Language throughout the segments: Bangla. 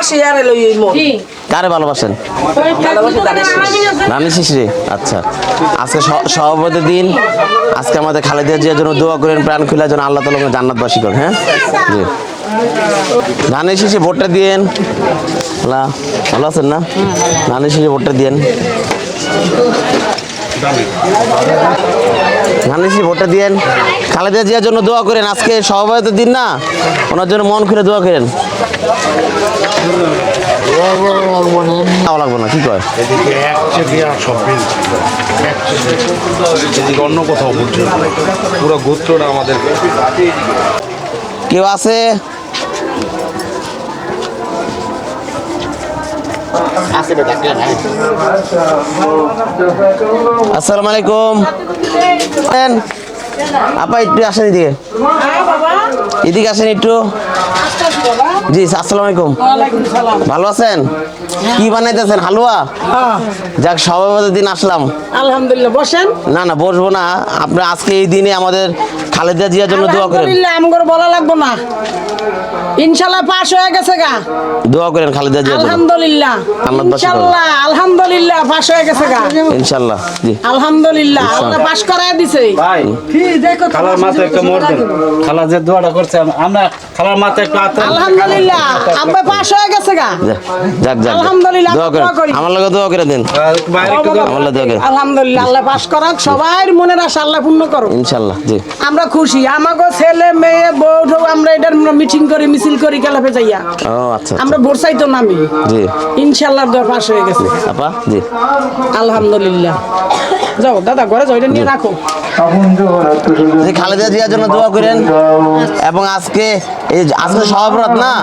ভালোবাসি আর লই মন কারে ভালোবাসেন? নানি শিশিরে। আচ্ছা, আজকে সভাপতির দিন। আজকে আমাদের খালেদা জিয়ার জন্য দোয়া করেন, প্রাণ খুলে যেন আল্লাহ তাআলা জান্নাতবাসী করেন। হ্যাঁ জি, নানি শিশিরে ভোটটা দিয়েন। ভালো আছেন না? নানি শিশিরে ভোটটা দিয়েন। নানি শিশিরে ভোটটা দিয়েন। খালেদা জিয়ার জন্য দোয়া করেন। আজকে সভাপতির দিন না, ওনার জন্য মন খুলে দোয়া করেন। লাগবো না, কি কয়? অন্য কোথাও বলছে পুরো গোত্রটা আমাদের। কেউ আছে? আসসালামু আলাইকুম। আপা একটু আসেন এদিকে, এদিকে আসেন একটু। জি আসসালামু আলাইকুম। ভালো আছেন? কি বানাইতেছেন? হালুয়া? যাক, সভাপতির দিন আসলাম। আলহামদুলিল্লাহ। বসেন। না না, বসবো না। আপনি আজকে এই দিনে আমাদের খালেদা জিয়ার জন্য দোয়া করেন। আলহামদুলিল্লাহ, আমগর বলা লাগবো না, ইনশাআল্লাহ পাস হয়ে গেছে গা। দোয়া করেন খালেদা জিয়ার জন্য। আলহামদুলিল্লাহ, ইনশাআল্লাহ আলহামদুলিল্লাহ পাস হয়ে গেছে গা। ইনশাআল্লাহ জি, আলহামদুলিল্লাহ আল্লাহ পাস করায় দিছে। ভাই দেখো খালার মাথায় একটা মোর দেন। খালা যে দোয়াটা করছে আমরা খালার মাথায় একটা হাত দেন। আলহামদুলিল্লাহ আব্বা পাস হয়ে গেছে গা। যাক যাক, আলহামদুলিল্লাহ, দোয়া করেন। দোয়া করি। আমার লাগে দোয়া করে দেন। বাইরে একটু দাও। আমার লাগে দোয়া করেন আলহামদুলিল্লাহ, আল্লাহ পাস করাক, সবার মনের আশা আল্লাহ পূর্ণ করো। ইনশাআল্লাহ জি। আমরা খুশি, আমাগো ছেলে মেয়ে বউ ঠৌ আমরা এটার মিটিং করি, মিছিল করি, ক্লাবে যাইয়া ও আচ্ছা আমরা ভোট চাইতো নামি। জি ইনশাআল্লাহ দোয়া পাস হয়ে গেছে। আপা জি, আলহামদুলিল্লাহ। যাও দাদা, ঘরে যাও, এটা নিয়ে রাখো। যে খালেদা জিয়ার জন্য দোয়া করেন। এবং আজকে এই আজকে সভাপতি না,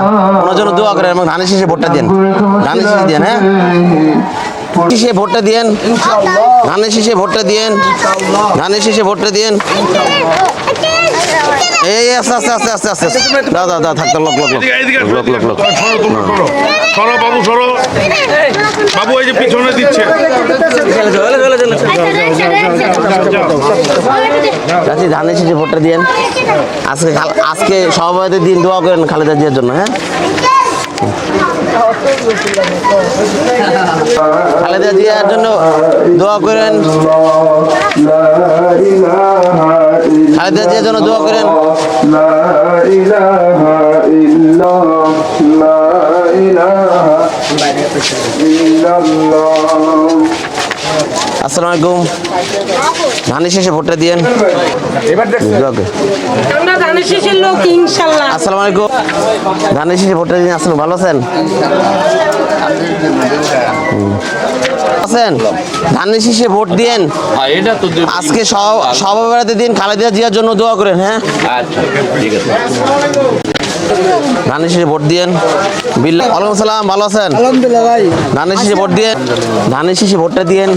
ওনার জন্য দোয়া করেন এবং ধানের শীষে ভোটটা দেন। ধানের শীষে দেন। হ্যাঁ, শীষে ভোটটা দিয়েন। ধানের শীষে ভোটটা দিয়েন। ধানের শীষে ভোটটা দিয়েন। এই আস্তে আস্তে আস্তে আস্তে আস্তে দাদা দাদা থাকতো লোক লোক লোক লোক লোক। সরো বাবু, সরো বাবু, এই যে পিছনে দিচ্ছে। চাচি ধানের শীষে ভোটটা দিয়েন। আজকে আজকে সভাপতির দিন, দোয়া করেন খালেদা জিয়ার জন্য। হ্যাঁ, খালেদা জিয়ার জন্য দোয়া করেন। খালেদা জিয়ার জন্য দোয়া করেন। আসসালামু আলাইকুম। ধানের শীষে ভোটটা দিয়েন। আমরা ধানের শীষের লোক, ইনশাআল্লাহ। আসসালামু আলাইকুম। ধানের শীষে ভোটটা দিন। আসলে ভালো আছেন? আছেন? ধানের শীষে ভোট দিয়েন। আজকে সভাপতির দিন, খালেদা জিয়ার জন্য দোয়া করেন। হ্যাঁ, ধানের শীষে ভোট দিয়েন। ওয়ালাইকুম সালাম, ভালো আছেন? আলহামদুলিল্লাহ ভাই। ধানের শীষে ভোট দিয়েন। ধানের শীষে ভোটটা দিয়েন।